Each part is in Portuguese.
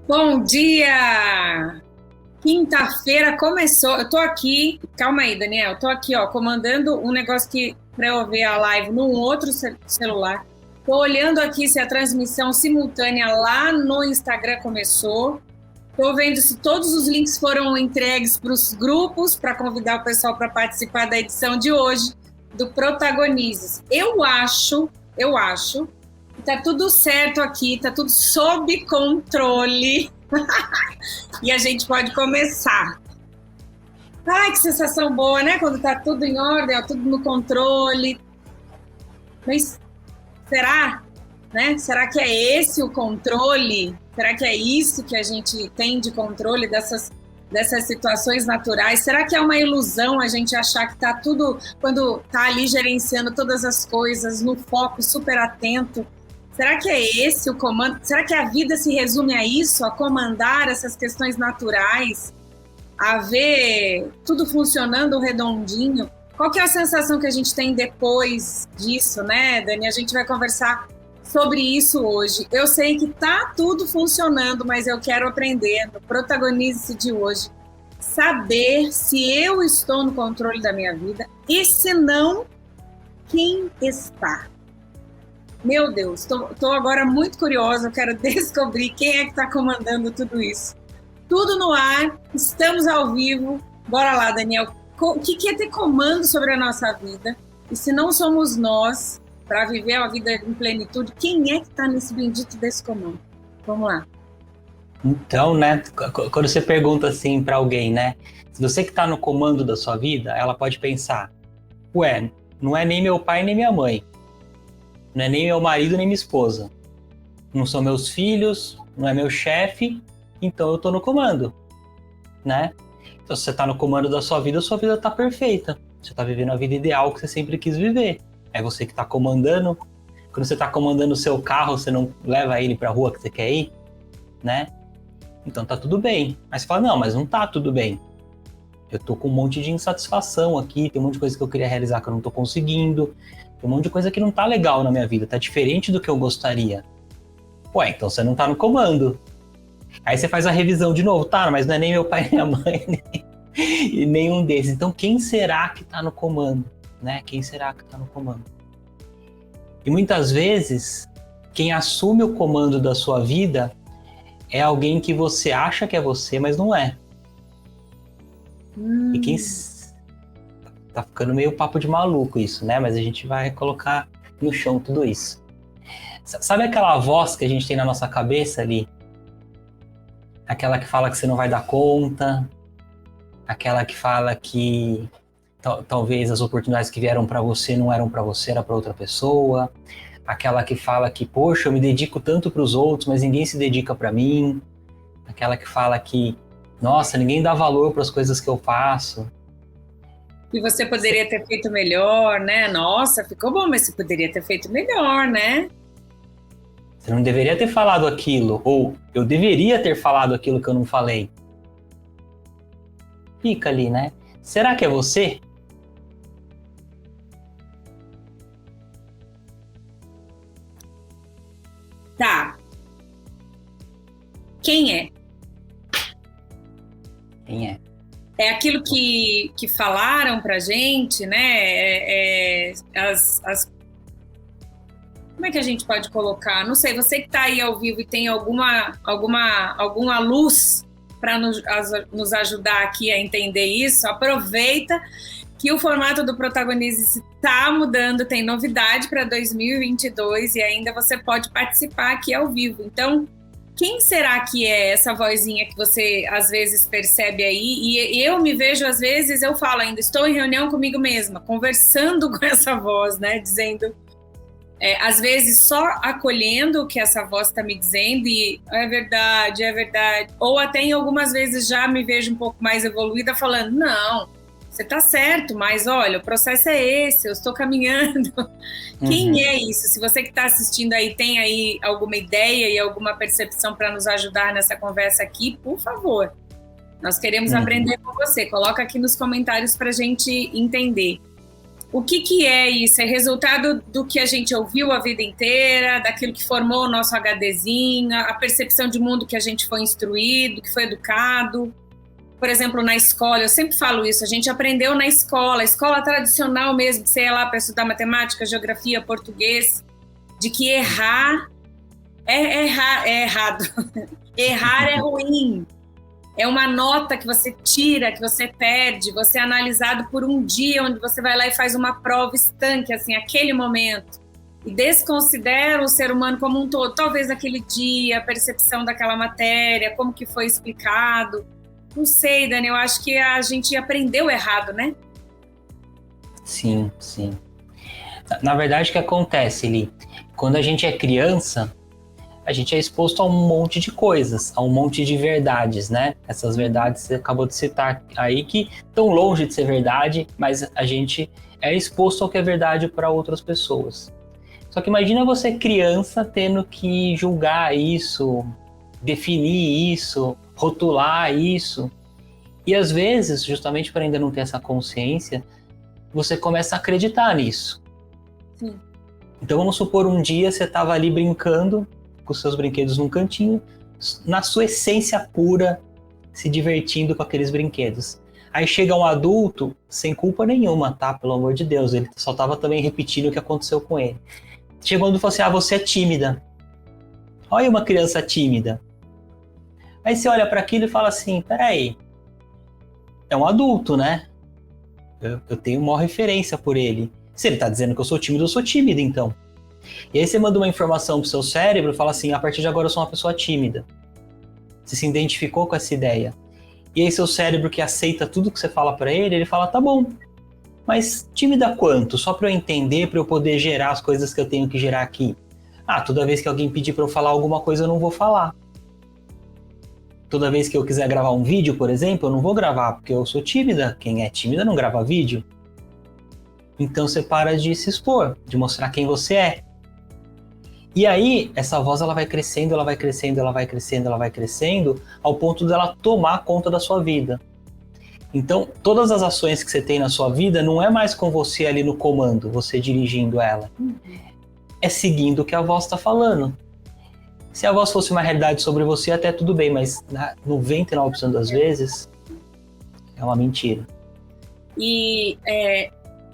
Bom dia! Quinta-feira começou. Eu tô aqui, calma aí, Daniel. Eu tô aqui, ó, comandando um negócio que para eu ver a live num outro celular. Tô olhando aqui se a transmissão simultânea lá no Instagram começou. Tô vendo se todos os links foram entregues para os grupos para convidar o pessoal para participar da edição de hoje do Protagonizes. Eu acho que tá tudo certo aqui, tá tudo sob controle. E a gente pode começar. Ai, que sensação boa, né? Quando tá tudo em ordem, ó, tudo no controle. Mas será? Né? Será que é esse o controle? Será que é isso que a gente tem de controle dessas situações naturais? Será que é uma ilusão a gente achar que tá tudo, quando tá ali gerenciando todas as coisas, no foco, super atento? Será que é esse o comando? Será que a vida se resume a isso, a comandar essas questões naturais, a ver tudo funcionando redondinho? Qual que é a sensação que a gente tem depois disso, né, Dani? A gente vai conversar sobre isso hoje. Eu sei que tá tudo funcionando, mas eu quero aprender no Protagonize-se de hoje, saber se eu estou no controle da minha vida e se não, quem está? Meu Deus, estou agora muito curiosa, eu quero descobrir quem é que está comandando tudo isso. Tudo no ar, estamos ao vivo. Bora lá, Daniel. O que é ter comando sobre a nossa vida? E se não somos nós, para viver a vida em plenitude, quem é que está nesse bendito desse comando? Vamos lá. Então, né, quando você pergunta assim para alguém, né, se você que está no comando da sua vida, ela pode pensar, ué, não é nem meu pai nem minha mãe, não é nem meu marido nem minha esposa, não são meus filhos, não é meu chefe, então eu tô no comando, né? Então, se você tá no comando da sua vida tá perfeita, você tá vivendo a vida ideal que você sempre quis viver, é você que tá comandando. Quando você tá comandando o seu carro, você não leva ele pra rua que você quer ir, né? Então tá tudo bem. Mas você fala, não, mas não tá tudo bem. Eu tô com um monte de insatisfação aqui, tem um monte de coisa que eu queria realizar que eu não tô conseguindo, tem um monte de coisa que não tá legal na minha vida, tá diferente do que eu gostaria. Ué, então você não tá no comando. Aí você faz a revisão de novo, tá, mas não é nem meu pai, nem minha mãe, e nenhum desses. Então quem será que tá no comando, né? Quem será que tá no comando? E muitas vezes, quem assume o comando da sua vida é alguém que você acha que é você, mas não é. E quem... Tá ficando meio papo de maluco isso, né? Mas a gente vai colocar no chão tudo isso. Sabe aquela voz que a gente tem na nossa cabeça ali? Aquela que fala que você não vai dar conta, aquela que fala que talvez as oportunidades que vieram para você não eram para você, era para outra pessoa, aquela que fala que, poxa, eu me dedico tanto para os outros, mas ninguém se dedica para mim, aquela que fala que, nossa, ninguém dá valor para as coisas que eu faço. E você poderia ter feito melhor, né? Nossa, ficou bom, mas você poderia ter feito melhor, né? Você não deveria ter falado aquilo, ou eu deveria ter falado aquilo que eu não falei. Fica ali, né? Será que é você? Tá. Quem é? Quem é? É aquilo que falaram pra gente, né? Como é que a gente pode colocar? Não sei, você que está aí ao vivo e tem alguma luz para nos ajudar aqui a entender isso, aproveita que o formato do Protagonize está mudando, tem novidade para 2022 e ainda você pode participar aqui ao vivo. Então, quem será que é essa vozinha que você às vezes percebe aí? E eu me vejo, às vezes, eu falo ainda, estou em reunião comigo mesma, conversando com essa voz, né? Dizendo, às vezes só acolhendo o que essa voz está me dizendo e é verdade, é verdade. Ou até em algumas vezes já me vejo um pouco mais evoluída falando, não, você está certo, mas olha, o processo é esse, eu estou caminhando. Quem é isso? Se você que está assistindo aí tem aí alguma ideia e alguma percepção para nos ajudar nessa conversa aqui, por favor. Nós queremos aprender com você. Coloca aqui nos comentários para a gente entender. O que é isso? É resultado do que a gente ouviu a vida inteira, daquilo que formou o nosso HDzinho, a percepção de mundo que a gente foi instruído, que foi educado. Por exemplo, na escola, eu sempre falo isso, a gente aprendeu na escola, a escola tradicional mesmo, você ia lá para estudar matemática, geografia, português, de que errar é errado. Errar é ruim. É uma nota que você tira, que você perde, você é analisado por um dia onde você vai lá e faz uma prova estanque, assim, aquele momento. E desconsidera o ser humano como um todo. Talvez aquele dia, a percepção daquela matéria, como que foi explicado. Não sei, Dani, eu acho que a gente aprendeu errado, né? Sim, sim. Na verdade, o que acontece, Li? Quando a gente é criança, a gente é exposto a um monte de coisas, a um monte de verdades, né? Essas verdades você acabou de citar aí, que estão longe de ser verdade, mas a gente é exposto ao que é verdade para outras pessoas. Só que imagina você criança tendo que julgar isso, definir isso, rotular isso. E às vezes, justamente por ainda não ter essa consciência, você começa a acreditar nisso. Sim. Então vamos supor, um dia você estava ali brincando com os seus brinquedos num cantinho, na sua essência pura, se divertindo com aqueles brinquedos. Aí chega um adulto, sem culpa nenhuma, tá? Pelo amor de Deus, ele só estava também repetindo o que aconteceu com ele. Chegou e falou assim, você é tímida. Olha uma criança tímida. Aí você olha para aquilo e fala assim, peraí, é um adulto, né? Eu tenho uma referência por ele. Se ele tá dizendo que eu sou tímido, eu sou tímida, então. E aí você manda uma informação pro seu cérebro e fala assim, a partir de agora eu sou uma pessoa tímida. Você se identificou com essa ideia. E aí seu cérebro, que aceita tudo que você fala para ele, ele fala, tá bom, mas tímida quanto? Só para eu entender, para eu poder gerar as coisas que eu tenho que gerar aqui. Toda vez que alguém pedir para eu falar alguma coisa, eu não vou falar. Toda vez que eu quiser gravar um vídeo, por exemplo, eu não vou gravar, porque eu sou tímida. Quem é tímida não grava vídeo. Então você para de se expor, de mostrar quem você é. E aí, essa voz ela vai crescendo, ela vai crescendo, ela vai crescendo, ela vai crescendo, ao ponto dela tomar conta da sua vida. Então, todas as ações que você tem na sua vida não é mais com você ali no comando, você dirigindo ela. É seguindo o que a voz está falando. Se a voz fosse uma realidade sobre você, até tudo bem, mas 99% das vezes é uma mentira. E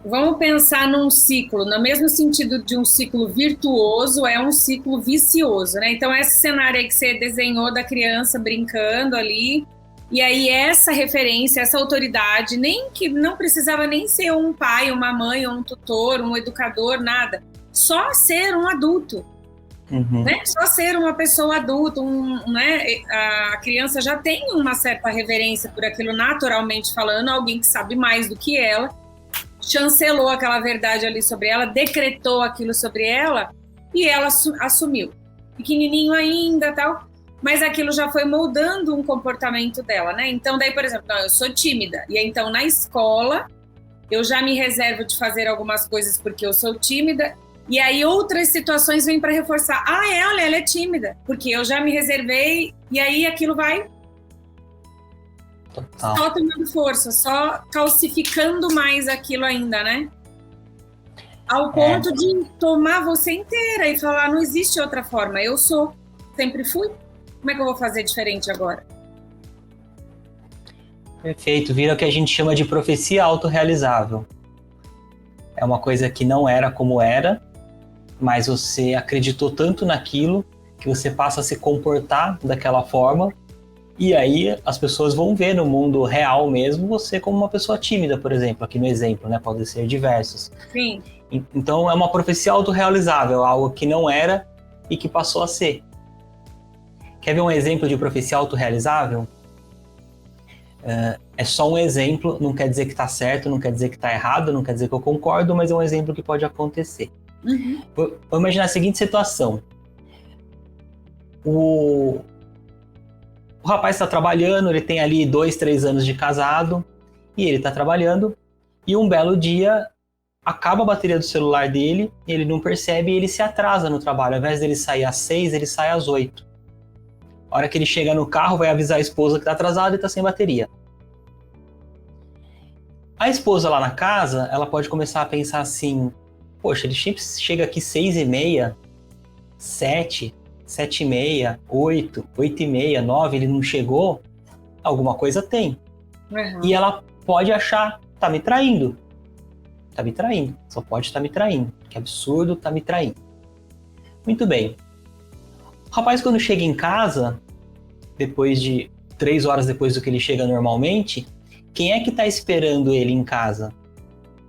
vamos pensar num ciclo, no mesmo sentido de um ciclo virtuoso, é um ciclo vicioso, né? Então, esse cenário aí que você desenhou da criança brincando ali, e aí essa referência, essa autoridade, nem que não precisava nem ser um pai, uma mãe, um tutor, um educador, nada. Só ser um adulto. Uhum. Né? Só ser uma pessoa adulta, né? A criança já tem uma certa reverência por aquilo, naturalmente falando, alguém que sabe mais do que ela, chancelou aquela verdade ali sobre ela, decretou aquilo sobre ela e ela assumiu. Pequenininho ainda, tal, mas aquilo já foi moldando um comportamento dela, né? Então, daí, por exemplo, eu sou tímida, e então na escola eu já me reservo de fazer algumas coisas porque eu sou tímida. E aí outras situações vêm para reforçar. Ela é tímida, porque eu já me reservei, e aí aquilo vai só tomando força, só calcificando mais aquilo ainda, né? Ao ponto de tomar você inteira e falar, não existe outra forma, eu sou, sempre fui. Como é que eu vou fazer diferente agora? Perfeito, vira o que a gente chama de profecia autorrealizável. É uma coisa que não era como era, mas você acreditou tanto naquilo que você passa a se comportar daquela forma, e aí as pessoas vão ver no mundo real mesmo você como uma pessoa tímida, por exemplo, aqui no exemplo, né? Pode ser diversos. Sim. Então é uma profecia autorrealizável, algo que não era e que passou a ser. Quer ver um exemplo de profecia autorrealizável? É só um exemplo, não quer dizer que está certo, não quer dizer que está errado, não quer dizer que eu concordo, mas é um exemplo que pode acontecer. Uhum. Vou imaginar a seguinte situação. O rapaz está trabalhando, ele tem ali 2, 3 anos de casado, e ele está trabalhando, e um belo dia acaba a bateria do celular dele, ele não percebe e ele se atrasa no trabalho. Ao invés dele sair às 6, ele sai às 8. A hora que ele chega no carro, vai avisar a esposa que está atrasado e está sem bateria. A esposa lá na casa, ela pode começar a pensar assim, poxa, ele chega aqui 6h30, 7, 7h30, 8, 8h30, 9, ele não chegou, alguma coisa tem. Uhum. E ela pode achar, tá me traindo. Tá me traindo, só pode estar me traindo. Que absurdo, tá me traindo. Muito bem. O rapaz, quando chega em casa, depois de 3 horas depois do que ele chega normalmente, quem é que tá esperando ele em casa?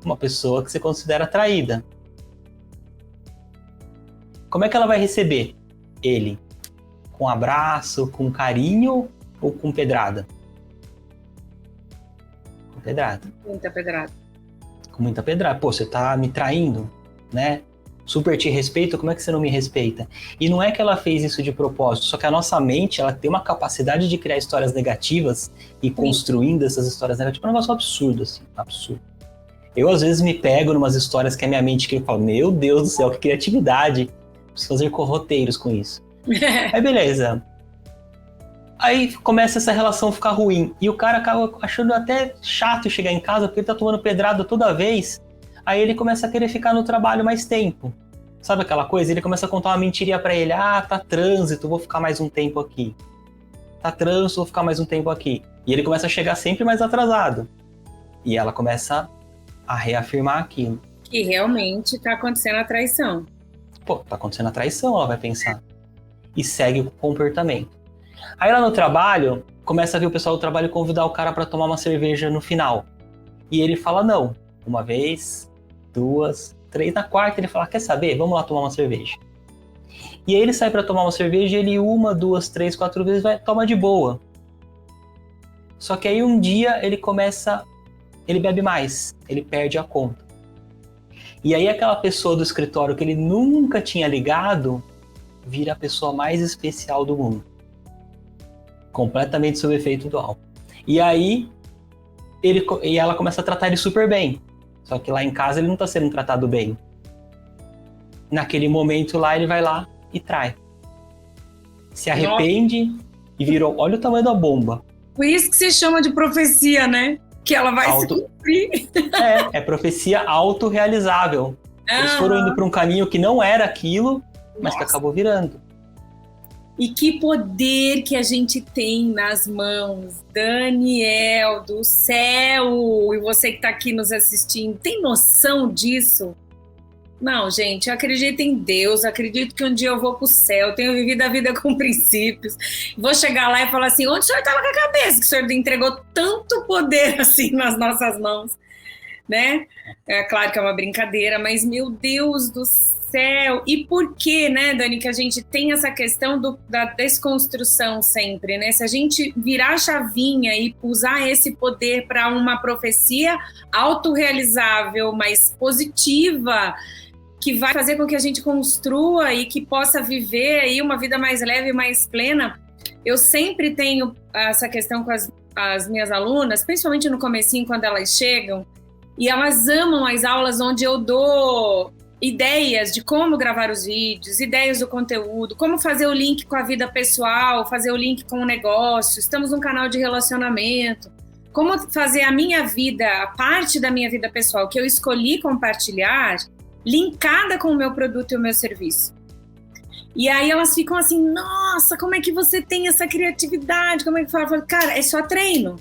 Uma pessoa que você considera traída. Como é que ela vai receber ele? Com abraço, com carinho ou com pedrada? Com pedrada. Muita pedrada. Com muita pedrada. Pô, você tá me traindo, né? Super te respeito, como é que você não me respeita? E não é que ela fez isso de propósito, só que a nossa mente, ela tem uma capacidade de criar histórias negativas e construindo essas histórias negativas. É um negócio absurdo, assim, absurdo. Eu, às vezes, me pego numas histórias que a minha mente cria e falo, meu Deus do céu, que criatividade. Preciso fazer roteiros com isso. Aí, beleza. Aí começa essa relação a ficar ruim. E o cara acaba achando até chato chegar em casa, porque ele tá tomando pedrada toda vez. Aí ele começa a querer ficar no trabalho mais tempo. Sabe aquela coisa? Ele começa a contar uma mentirinha pra ele. Ah, tá trânsito, vou ficar mais um tempo aqui. Tá trânsito, vou ficar mais um tempo aqui. E ele começa a chegar sempre mais atrasado. E ela começa a reafirmar aquilo. Que realmente tá acontecendo a traição. Pô, tá acontecendo a traição, ela vai pensar. E segue o comportamento. Aí lá no trabalho, começa a ver o pessoal do trabalho convidar o cara pra tomar uma cerveja no final. E ele fala não. Uma vez, 2, 3. Na quarta ele fala, quer saber? Vamos lá tomar uma cerveja. E aí ele sai pra tomar uma cerveja e ele 1, 2, 3, 4 vezes toma de boa. Só que aí um dia ele bebe mais. Ele perde a conta. E aí aquela pessoa do escritório que ele nunca tinha ligado vira a pessoa mais especial do mundo. Completamente sob efeito do álcool. E aí ela começa a tratar ele super bem. Só que lá em casa ele não está sendo tratado bem. Naquele momento lá ele vai lá e trai. Se arrepende e virou. Olha o tamanho da bomba. Por isso que se chama de profecia, né? Que ela vai se cumprir. É profecia autorrealizável. Eles foram indo para um caminho que não era aquilo, mas que acabou virando. E que poder que a gente tem nas mãos, Daniel do céu! E você que está aqui nos assistindo, tem noção disso? Não, gente, eu acredito em Deus, acredito que um dia eu vou para o céu, tenho vivido a vida com princípios. Vou chegar lá e falar assim, onde o senhor estava com a cabeça? Que o senhor entregou tanto poder assim nas nossas mãos, né? É claro que é uma brincadeira, mas meu Deus do céu! E por que, né, Dani, que a gente tem essa questão da desconstrução sempre, né? Se a gente virar a chavinha e usar esse poder para uma profecia autorrealizável, mais positiva, que vai fazer com que a gente construa e que possa viver aí uma vida mais leve e mais plena. Eu sempre tenho essa questão com as minhas alunas, principalmente no comecinho, quando elas chegam, e elas amam as aulas onde eu dou ideias de como gravar os vídeos, ideias do conteúdo, como fazer o link com a vida pessoal, fazer o link com o negócio, estamos num canal de relacionamento, como fazer a minha vida, a parte da minha vida pessoal que eu escolhi compartilhar, linkada com o meu produto e o meu serviço. E aí elas ficam assim, nossa, como é que você tem essa criatividade? Como é que fala? Eu falo, cara, é só treino.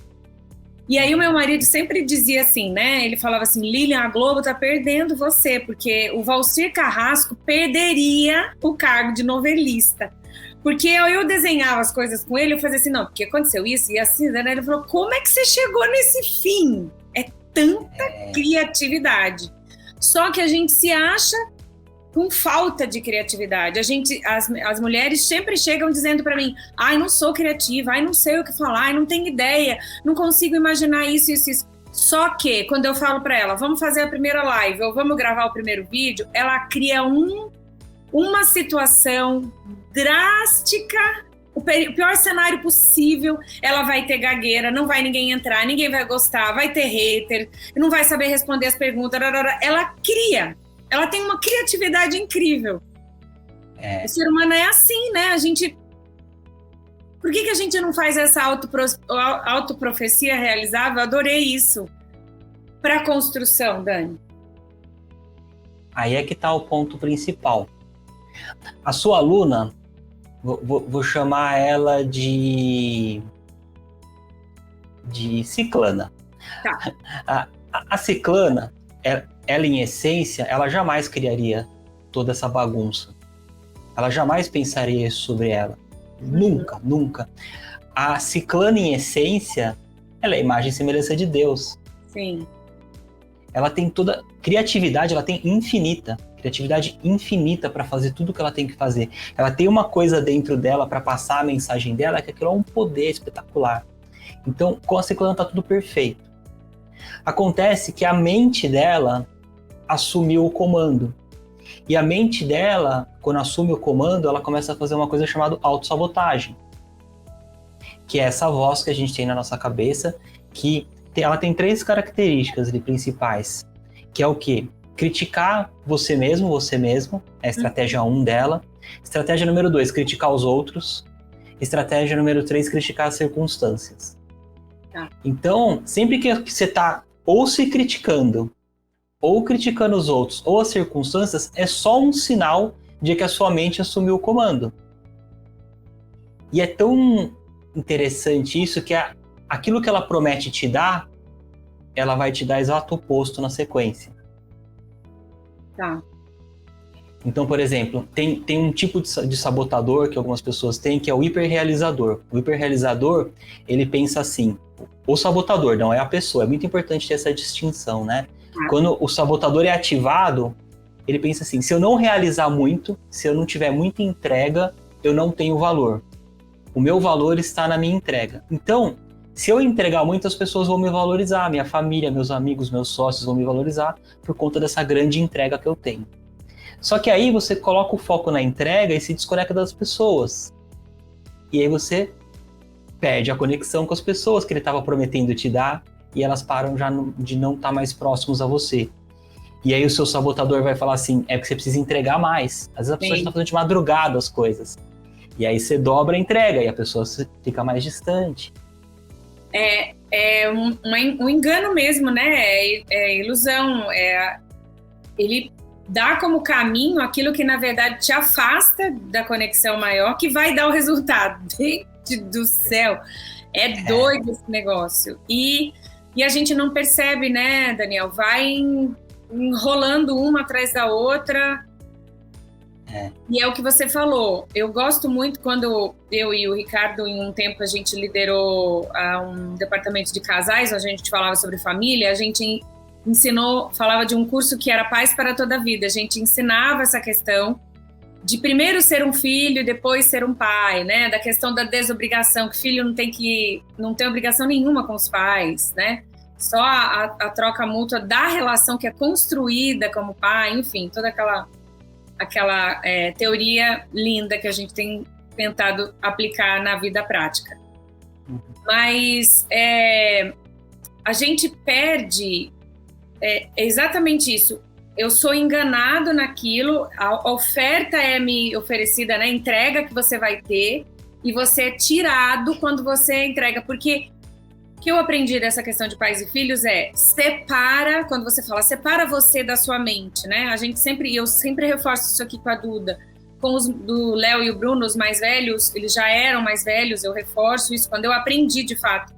E aí o meu marido sempre dizia assim, né? Ele falava assim, Lilian, a Globo tá perdendo você, porque o Valcir Carrasco perderia o cargo de novelista. Porque eu desenhava as coisas com ele, eu fazia assim, não, porque aconteceu isso e assim, né? Ele falou, como é que você chegou nesse fim? É tanta criatividade. Só que a gente se acha com falta de criatividade. As mulheres sempre chegam dizendo para mim, ai, não sou criativa, ai, não sei o que falar, ai, não tenho ideia, não consigo imaginar isso. Só que, quando eu falo para ela, vamos fazer a primeira live ou vamos gravar o primeiro vídeo, ela cria uma situação drástica, o pior cenário possível, ela vai ter gagueira, não vai ninguém entrar, ninguém vai gostar, vai ter hater, não vai saber responder as perguntas, ela cria. Ela tem uma criatividade incrível. O ser humano é assim, né? Por que a gente não faz essa autoprofecia realizável? Eu adorei isso. para a construção, Dani? Aí é que está o ponto principal. A sua aluna, vou chamar ela de Ciclana. Tá. A Ciclana, ela em essência, ela jamais criaria toda essa bagunça. Ela jamais pensaria isso sobre ela. Nunca, nunca. A Ciclana em essência, ela é a imagem e semelhança de Deus. Sim. Ela tem toda criatividade, ela tem criatividade infinita para fazer tudo o que ela tem que fazer. Ela tem uma coisa dentro dela para passar a mensagem dela, que aquilo é um poder espetacular. Então, com a Ciclana tá tudo perfeito. Acontece que a mente dela assumiu o comando. E a mente dela, quando assume o comando, ela começa a fazer uma coisa chamada autossabotagem. Que é essa voz que a gente tem na nossa cabeça, que ela tem 3 características ali principais. Que é o quê? Criticar você mesmo, é a estratégia 1 dela. Estratégia número 2, criticar os outros. Estratégia número 3, criticar as circunstâncias. Então, sempre que você está ou se criticando, ou criticando os outros, ou as circunstâncias, é só um sinal de que a sua mente assumiu o comando. E é tão interessante isso que aquilo que ela promete te dar, ela vai te dar exato oposto na sequência. Tá. Então, por exemplo, tem um tipo de sabotador que algumas pessoas têm, que é o hiperrealizador. O hiperrealizador, ele pensa assim, o sabotador, não é a pessoa, é muito importante ter essa distinção, né? Quando o sabotador é ativado, ele pensa assim, se eu não realizar muito, se eu não tiver muita entrega, eu não tenho valor. O meu valor está na minha entrega. Então, se eu entregar muito, as pessoas vão me valorizar, minha família, meus amigos, meus sócios vão me valorizar por conta dessa grande entrega que eu tenho. Só que aí você coloca o foco na entrega e se desconecta das pessoas. E aí você perde a conexão com as pessoas que ele estava prometendo te dar e elas param já de não estar mais próximos a você. E aí o seu sabotador vai falar assim, é porque você precisa entregar mais. Às vezes a pessoa está fazendo de madrugada as coisas. E aí você dobra a entrega e a pessoa fica mais distante. É um engano mesmo, né? É ilusão. Ele dá como caminho aquilo que, na verdade, te afasta da conexão maior, que vai dar o resultado. Gente do céu! É doido esse negócio. E a gente não percebe, né, Daniel? Vai enrolando uma atrás da outra. E é o que você falou. Eu gosto muito quando eu e o Ricardo, em um tempo, a gente liderou um departamento de casais, onde a gente falava sobre família, a gente falava de um curso que era Paz para toda a Vida. A gente ensinava essa questão de primeiro ser um filho e depois ser um pai, né? Da questão da desobrigação, que filho não tem obrigação nenhuma com os pais, né? Só a troca mútua da relação que é construída como pai, enfim, toda aquela teoria linda que a gente tem tentado aplicar na vida prática. Mas a gente perde exatamente isso. Eu sou enganado naquilo, a oferta é me oferecida, né? Entrega que você vai ter, e você é tirado quando você entrega. Porque o que eu aprendi dessa questão de pais e filhos separa, quando você fala, separa você da sua mente, né? Eu sempre reforço isso aqui com a Duda. Com os do Léo e o Bruno, os mais velhos, eles já eram mais velhos, eu reforço isso quando eu aprendi de fato.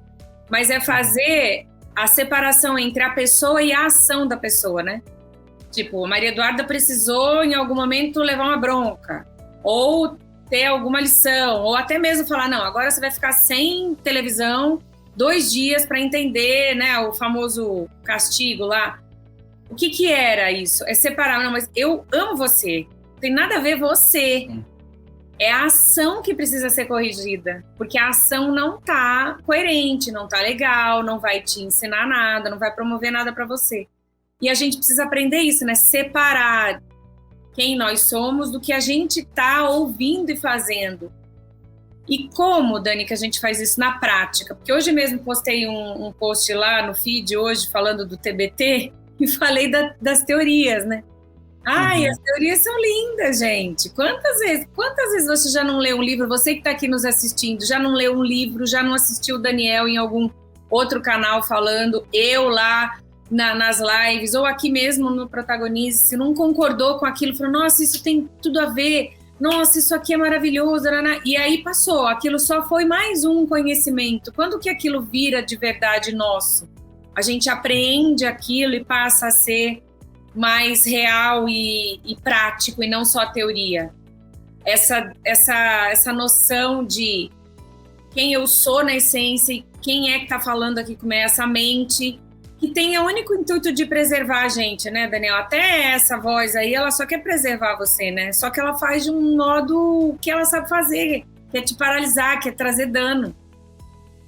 Mas é fazer a separação entre a pessoa e a ação da pessoa, né? Tipo, a Maria Eduarda precisou em algum momento levar uma bronca, ou ter alguma lição, ou até mesmo falar, não, agora você vai ficar sem televisão 2 dias para entender, né, o famoso castigo lá. O que era isso? É separar, não, mas eu amo você, não tem nada a ver você. É a ação que precisa ser corrigida, porque a ação não tá coerente, não tá legal, não vai te ensinar nada, não vai promover nada para você. E a gente precisa aprender isso, né? Separar quem nós somos do que a gente tá ouvindo e fazendo. E como, Dani, que a gente faz isso na prática? Porque hoje mesmo postei um post lá no feed hoje falando do TBT e falei das teorias, né? Ai, as teorias são lindas, gente. Quantas vezes você já não leu um livro? Você que está aqui nos assistindo, já não leu um livro, já não assistiu o Daniel em algum outro canal falando, eu lá nas lives, ou aqui mesmo no Protagonize, não concordou com aquilo, falou, nossa, isso tem tudo a ver, nossa, isso aqui é maravilhoso, e aí passou, aquilo só foi mais um conhecimento. Quando que aquilo vira de verdade nosso? A gente apreende aquilo e passa a ser mais real e prático, e não só teoria. Essa noção de quem eu sou na essência e quem é que está falando aqui comigo, essa mente que tem o único intuito de preservar a gente, né, Daniel? Até essa voz aí, ela só quer preservar você, né? Só que ela faz de um modo que ela sabe fazer, que é te paralisar, que é trazer dano.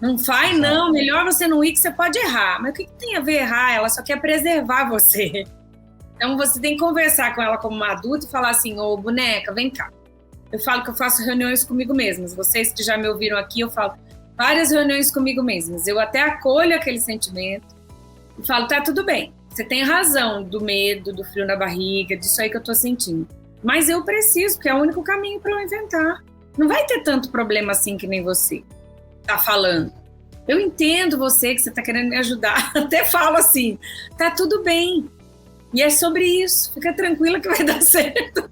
Não faz, não, melhor você não ir que você pode errar. Mas o que tem a ver errar? Ela só quer preservar você. Então você tem que conversar com ela como uma adulta e falar assim, ô boneca, vem cá. Eu falo que eu faço reuniões comigo mesmas. Vocês que já me ouviram aqui, eu falo várias reuniões comigo mesmas. Eu até acolho aquele sentimento e falo, tá tudo bem. Você tem razão do medo, do frio na barriga, disso aí que eu tô sentindo. Mas eu preciso, porque é o único caminho para eu inventar. Não vai ter tanto problema assim que nem você tá falando. Eu entendo você, que você tá querendo me ajudar. Até falo assim, tá tudo bem. E é sobre isso. Fica tranquila que vai dar certo.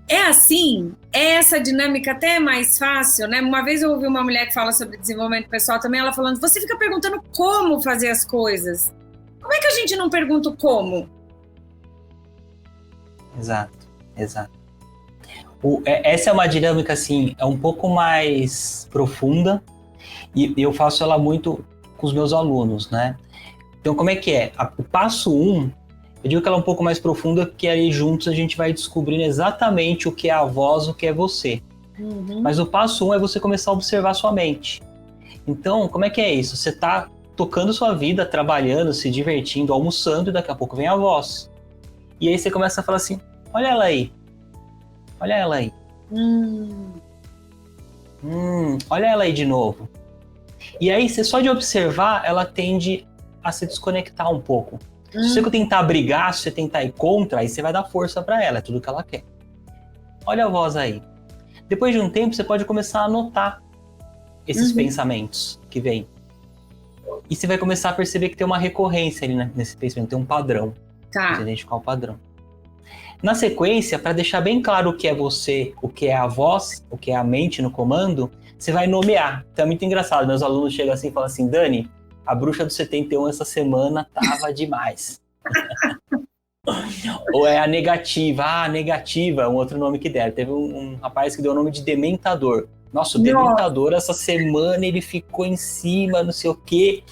É assim, essa dinâmica até é mais fácil, né? Uma vez eu ouvi uma mulher que fala sobre desenvolvimento pessoal também, ela falando, você fica perguntando como fazer as coisas. Como é que a gente não pergunta o como? Exato. Essa é uma dinâmica, assim, é um pouco mais profunda e eu faço ela muito com os meus alunos, né? Então, como é que é? O passo 1, eu digo que ela é um pouco mais profunda, porque aí juntos a gente vai descobrindo exatamente o que é a voz, o que é você. Uhum. Mas o passo 1 é você começar a observar sua mente. Então, como é que é isso? Você está tocando sua vida, trabalhando, se divertindo, almoçando, e daqui a pouco vem a voz. E aí você começa a falar assim, olha ela aí. Olha ela aí. Olha ela aí de novo. E aí, você só de observar, ela tende a se desconectar um pouco. Se você tentar brigar, se você tentar ir contra, aí você vai dar força para ela, é tudo que ela quer. Olha a voz aí. Depois de um tempo, você pode começar a anotar esses pensamentos que vêm. E você vai começar a perceber que tem uma recorrência ali nesse pensamento, tem um padrão. Tá. Você identificar o padrão. Na sequência, para deixar bem claro o que é você, o que é a voz, o que é a mente no comando, você vai nomear. Então é muito engraçado, meus alunos chegam assim e falam assim, Dani, a bruxa do 71 essa semana tava demais. Ou é a negativa. A negativa é um outro nome que deram. Teve um rapaz que deu o nome de dementador. Nossa, o dementador essa semana ele ficou em cima, não sei o quê.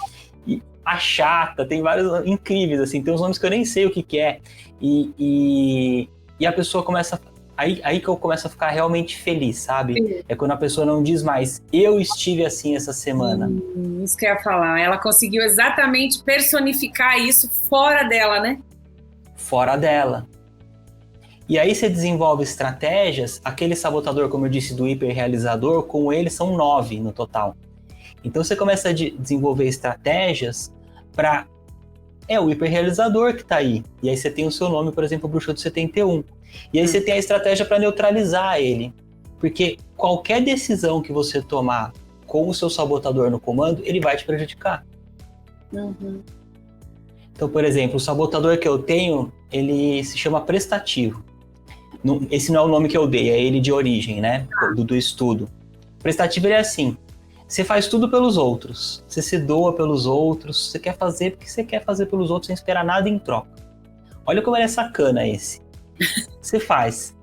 E a chata, tem vários incríveis, assim. Tem uns nomes que eu nem sei o que é. E a pessoa começa... Aí que eu começo a ficar realmente feliz, sabe? Sim. É quando a pessoa não diz mais, eu estive assim essa semana. Isso que eu ia falar. Ela conseguiu exatamente personificar isso fora dela, né? Fora dela. E aí você desenvolve estratégias, aquele sabotador, como eu disse, do hiperrealizador, com ele são 9 no total. Então você começa a desenvolver estratégias para... É o hiperrealizador que está aí. E aí você tem o seu nome, por exemplo, Bruxa do 71. E aí você tem a estratégia para neutralizar ele. Porque qualquer decisão que você tomar com o seu sabotador no comando, ele vai te prejudicar. Então, por exemplo, o sabotador que eu tenho, ele se chama prestativo. Esse não é o nome que eu dei, é ele de origem, né? Do estudo. Prestativo, ele é assim. Você faz tudo pelos outros. Você se doa pelos outros. Você quer fazer porque você quer fazer pelos outros sem esperar nada em troca. Olha como ele é sacana esse. Você faz.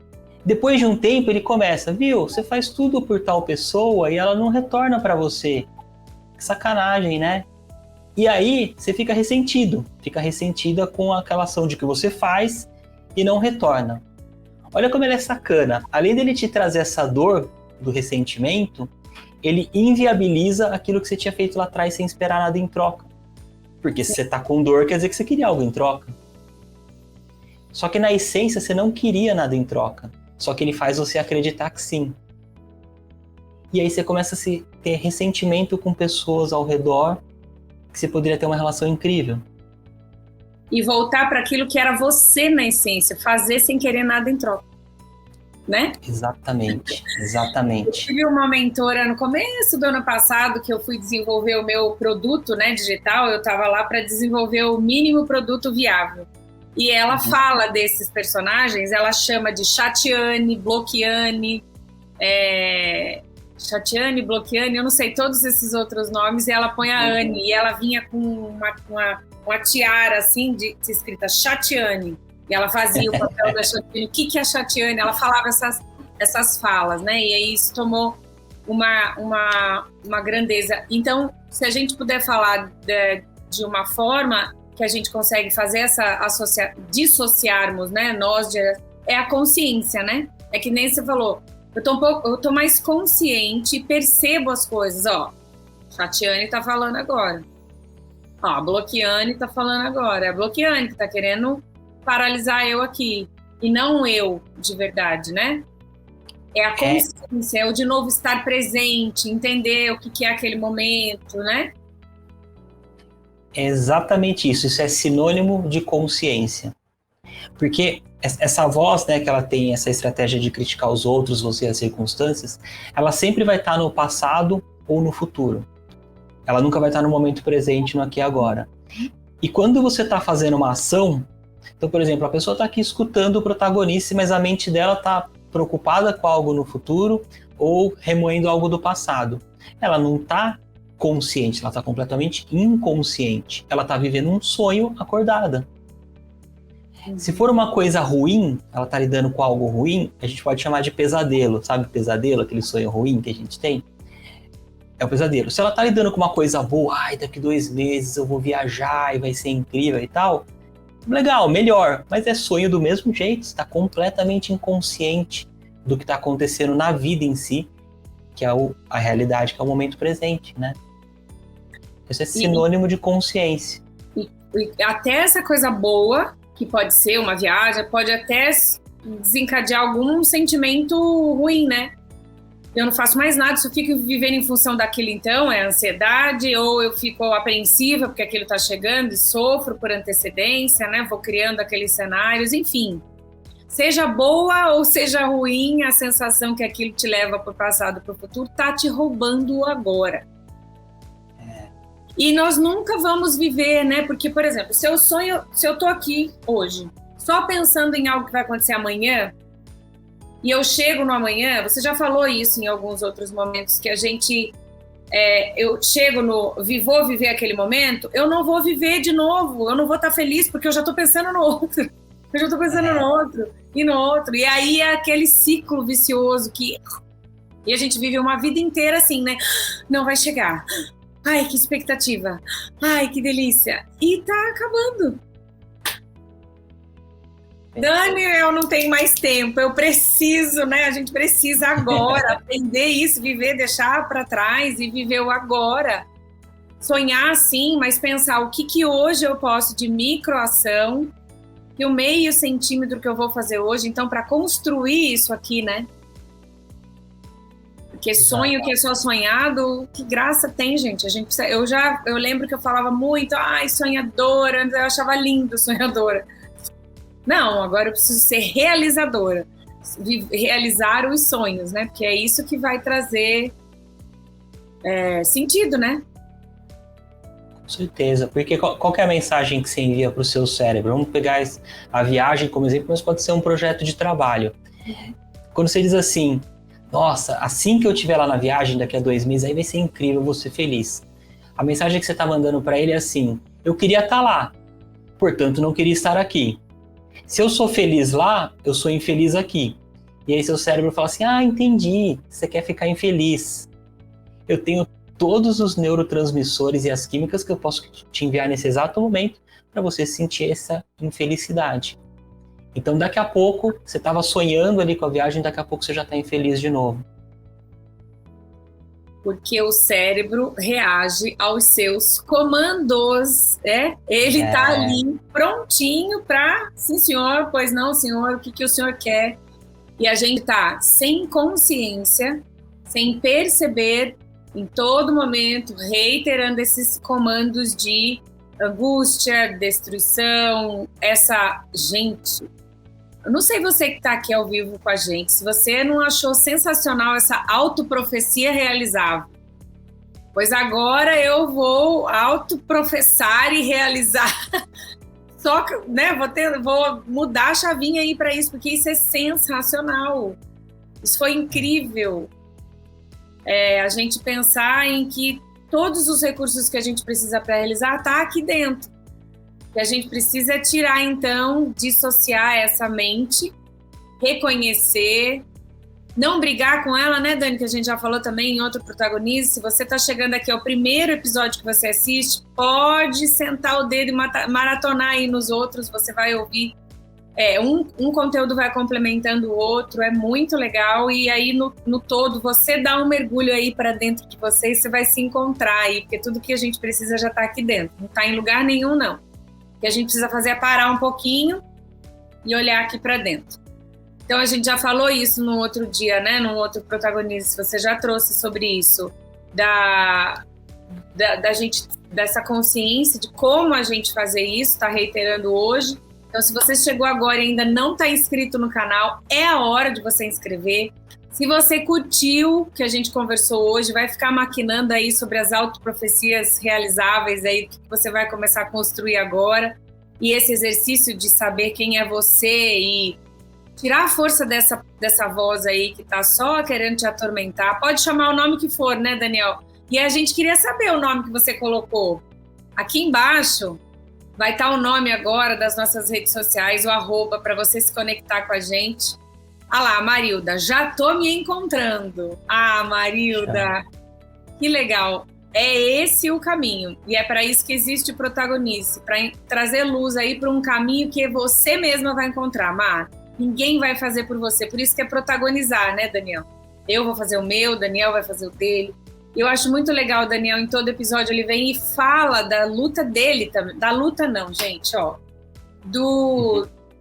Depois de um tempo ele começa, viu? Você faz tudo por tal pessoa e ela não retorna pra você. Que sacanagem, né? E aí você fica ressentido. Fica ressentida com aquela ação de que você faz e não retorna. Olha como ele é sacana. Além dele te trazer essa dor do ressentimento, ele inviabiliza aquilo que você tinha feito lá atrás sem esperar nada em troca. Porque se você tá com dor, quer dizer que você queria algo em troca. Só que na essência você não queria nada em troca. Só que ele faz você acreditar que sim. E aí você começa a ter ressentimento com pessoas ao redor que você poderia ter uma relação incrível. E voltar para aquilo que era você na essência, fazer sem querer nada em troca. né? Exatamente. Eu tive uma mentora no começo do ano passado que eu fui desenvolver o meu produto, né, digital. Eu estava lá para desenvolver o mínimo produto viável. E ela fala desses personagens, ela chama de Chatiane, Bloquiane, Chatiane, Bloquiane, eu não sei todos esses outros nomes, e ela põe a Anne, e ela vinha com uma tiara assim, de escrita Chatiane, e ela fazia o papel da Chatiane. O que é a Chatiane? Ela falava essas falas, né? E aí isso tomou uma grandeza. Então, se a gente puder falar de uma forma que a gente consegue fazer dissociarmos, né? É a consciência, né? É que nem você falou, eu tô mais consciente e percebo as coisas, ó. Chatiane tá falando agora. Ó, a Bloquiane tá falando agora. É a Bloquiane que tá querendo paralisar eu aqui. E não eu, de verdade, né? É a consciência, é o de novo estar presente, entender o que é aquele momento, né? É exatamente isso. Isso é sinônimo de consciência. Porque essa voz, né, que ela tem essa estratégia de criticar os outros, você e as circunstâncias, ela sempre vai estar no passado ou no futuro. Ela nunca vai estar no momento presente, no aqui e agora. E quando você está fazendo uma ação, então, por exemplo, a pessoa está aqui escutando o protagonista, mas a mente dela está preocupada com algo no futuro ou remoendo algo do passado. Ela não está consciente, ela está completamente inconsciente. Ela está vivendo um sonho acordada. Se for uma coisa ruim, ela está lidando com algo ruim, a gente pode chamar de pesadelo, sabe? Pesadelo, aquele sonho ruim que a gente tem. É o pesadelo. Se ela está lidando com uma coisa boa, daqui 2 meses eu vou viajar e vai ser incrível e tal, legal, melhor. Mas é sonho do mesmo jeito, está completamente inconsciente do que está acontecendo na vida em si, que é a realidade, que é o momento presente, né? Isso é sinônimo de consciência. E até essa coisa boa, que pode ser uma viagem, pode até desencadear algum sentimento ruim, né? Eu não faço mais nada, só fico vivendo em função daquilo, então, é ansiedade, ou eu fico apreensiva porque aquilo está chegando e sofro por antecedência, né? Vou criando aqueles cenários, enfim. Seja boa ou seja ruim, a sensação que aquilo te leva para o passado e para o futuro está te roubando o agora. E nós nunca vamos viver, né? Porque, por exemplo, se eu tô aqui hoje, só pensando em algo que vai acontecer amanhã, e eu chego no amanhã, você já falou isso em alguns outros momentos, que a gente, eu chego vou viver aquele momento, eu não vou viver de novo, eu não vou estar feliz, porque eu já tô pensando no outro, eu já tô pensando no outro, e no outro, e aí é aquele ciclo vicioso e a gente vive uma vida inteira assim, né? Não vai chegar. Ai, que expectativa. Ai, que delícia. E tá acabando. Dani, eu não tenho mais tempo. Eu preciso, né? A gente precisa agora aprender isso, viver, deixar para trás e viver o agora. Sonhar sim, mas pensar o que hoje eu posso de microação, que o meio centímetro que eu vou fazer hoje, então, para construir isso aqui, né? Porque sonho que é só sonhado, que graça tem, gente? A gente precisa, eu lembro que eu falava muito, sonhadora, eu achava lindo sonhadora. Não, agora eu preciso ser realizadora, realizar os sonhos, né? Porque é isso que vai trazer sentido, né? Com certeza, porque qual que é a mensagem que você envia para o seu cérebro? Vamos pegar a viagem como exemplo, mas pode ser um projeto de trabalho. Quando você diz assim, nossa, assim que eu estiver lá na viagem, daqui a 2 meses, aí vai ser incrível, eu vou ser feliz. A mensagem que você está mandando para ele é assim, eu queria estar lá, portanto não queria estar aqui. Se eu sou feliz lá, eu sou infeliz aqui. E aí seu cérebro fala assim, entendi, você quer ficar infeliz. Eu tenho todos os neurotransmissores e as químicas que eu posso te enviar nesse exato momento para você sentir essa infelicidade. Então, daqui a pouco, você estava sonhando ali com a viagem, daqui a pouco você já está infeliz de novo. Porque o cérebro reage aos seus comandos, né? Ele está ali prontinho para, sim senhor, pois não senhor, o que o senhor quer? E a gente está sem consciência, sem perceber, em todo momento, reiterando esses comandos de angústia, destruição, Eu não sei você que está aqui ao vivo com a gente, se você não achou sensacional essa autoprofecia realizável. Pois agora eu vou autoprofessar e realizar. Só que, né, vou mudar a chavinha aí para isso, porque isso é sensacional. Isso foi incrível. A gente pensar em que todos os recursos que a gente precisa para realizar tá aqui dentro. O que a gente precisa é tirar, então, dissociar essa mente, reconhecer, não brigar com ela, né, Dani, que a gente já falou também em outro protagonista. Se você está chegando aqui ao primeiro episódio que você assiste, pode sentar o dedo e maratonar aí nos outros, você vai ouvir. Um conteúdo vai complementando o outro, é muito legal, e aí no todo você dá um mergulho aí para dentro de você e você vai se encontrar aí, porque tudo que a gente precisa já está aqui dentro, não está em lugar nenhum, não. O que a gente precisa fazer é parar um pouquinho e olhar aqui para dentro. Então a gente já falou isso no outro dia, né? Num outro protagonista, você já trouxe sobre isso, da gente, dessa consciência de como a gente fazer isso, está reiterando hoje. Então, se você chegou agora e ainda não está inscrito no canal, é a hora de você inscrever. Se você curtiu o que a gente conversou hoje, vai ficar maquinando aí sobre as autoprofecias realizáveis aí que você vai começar a construir agora. E esse exercício de saber quem é você e tirar a força dessa voz aí que está só querendo te atormentar. Pode chamar o nome que for, né, Daniel? E a gente queria saber o nome que você colocou. Aqui embaixo vai estar o nome agora das nossas redes sociais, o @ para você se conectar com a gente. Ah lá, Marilda, já tô me encontrando. Ah, Marilda, que legal. É esse o caminho. E é para isso que existe o protagonista, para trazer luz aí para um caminho que você mesma vai encontrar, Mar. Ninguém vai fazer por você. Por isso que é protagonizar, né, Daniel? Eu vou fazer o meu, o Daniel vai fazer o dele. Eu acho muito legal o Daniel, em todo episódio, ele vem e fala da luta dele também. Da luta não, gente, ó.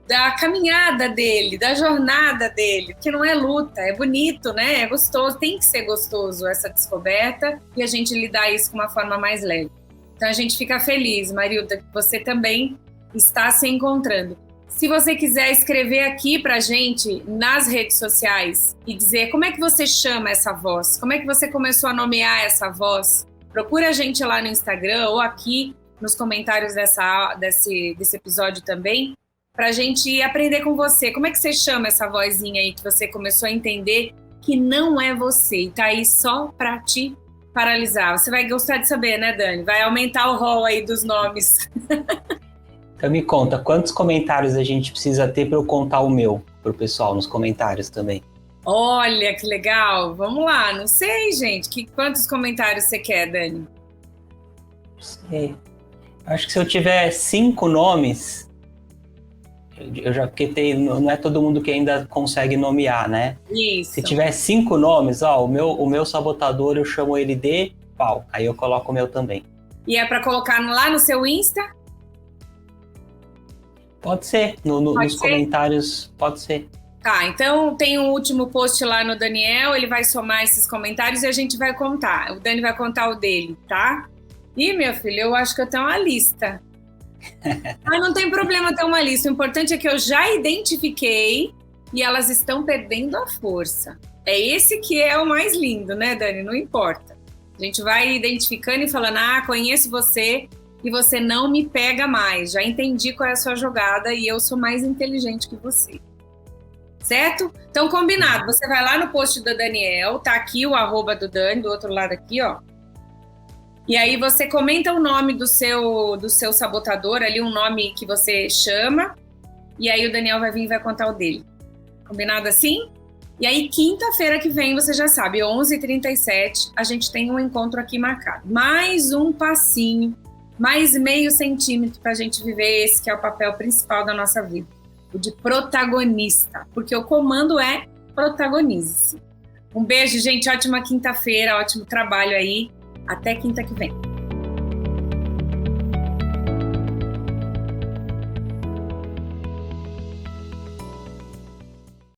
Da caminhada dele, da jornada dele. Que não é luta, é bonito, né? É gostoso, tem que ser gostoso essa descoberta e a gente lidar isso com uma forma mais leve. Então a gente fica feliz, Marilda, que você também está se encontrando. Se você quiser escrever aqui pra gente nas redes sociais e dizer como é que você chama essa voz, como é que você começou a nomear essa voz, procura a gente lá no Instagram ou aqui nos comentários desse episódio também, pra gente aprender com você. Como é que você chama essa vozinha aí que você começou a entender que não é você e tá aí só pra te paralisar? Você vai gostar de saber, né, Dani? Vai aumentar o rol aí dos nomes. Então me conta, quantos comentários a gente precisa ter para eu contar o meu pro pessoal nos comentários também? Olha, que legal. Vamos lá. Não sei, gente. Quantos comentários você quer, Dani? Não sei. Acho que se eu tiver 5 nomes, eu já porque não é todo mundo que ainda consegue nomear, né? Isso. Se tiver 5 nomes, ó, o meu sabotador eu chamo ele de pau. Aí eu coloco o meu também. E é para colocar lá no seu Insta? Pode ser, nos comentários, pode ser. Tá, então tem um último post lá no Daniel, ele vai somar esses comentários e a gente vai contar. O Dani vai contar o dele, tá? Ih, meu filho, eu acho que eu tenho uma lista. Mas não tem problema ter uma lista, o importante é que eu já identifiquei e elas estão perdendo a força. É esse que é o mais lindo, né, Dani? Não importa. A gente vai identificando e falando, conheço você, e você não me pega mais. Já entendi qual é a sua jogada e eu sou mais inteligente que você. Certo? Então, combinado. Você vai lá no post do Daniel, tá aqui o @ do Dani, do outro lado aqui, ó. E aí você comenta o nome do seu sabotador, ali um nome que você chama, e aí o Daniel vai vir e vai contar o dele. Combinado assim? E aí, quinta-feira que vem, você já sabe, 11h37, a gente tem um encontro aqui marcado. Mais um passinho, mais meio centímetro para a gente viver esse que é o papel principal da nossa vida, o de protagonista, porque o comando é protagonize-se. Um beijo, gente, ótima quinta-feira, ótimo trabalho aí, até quinta que vem.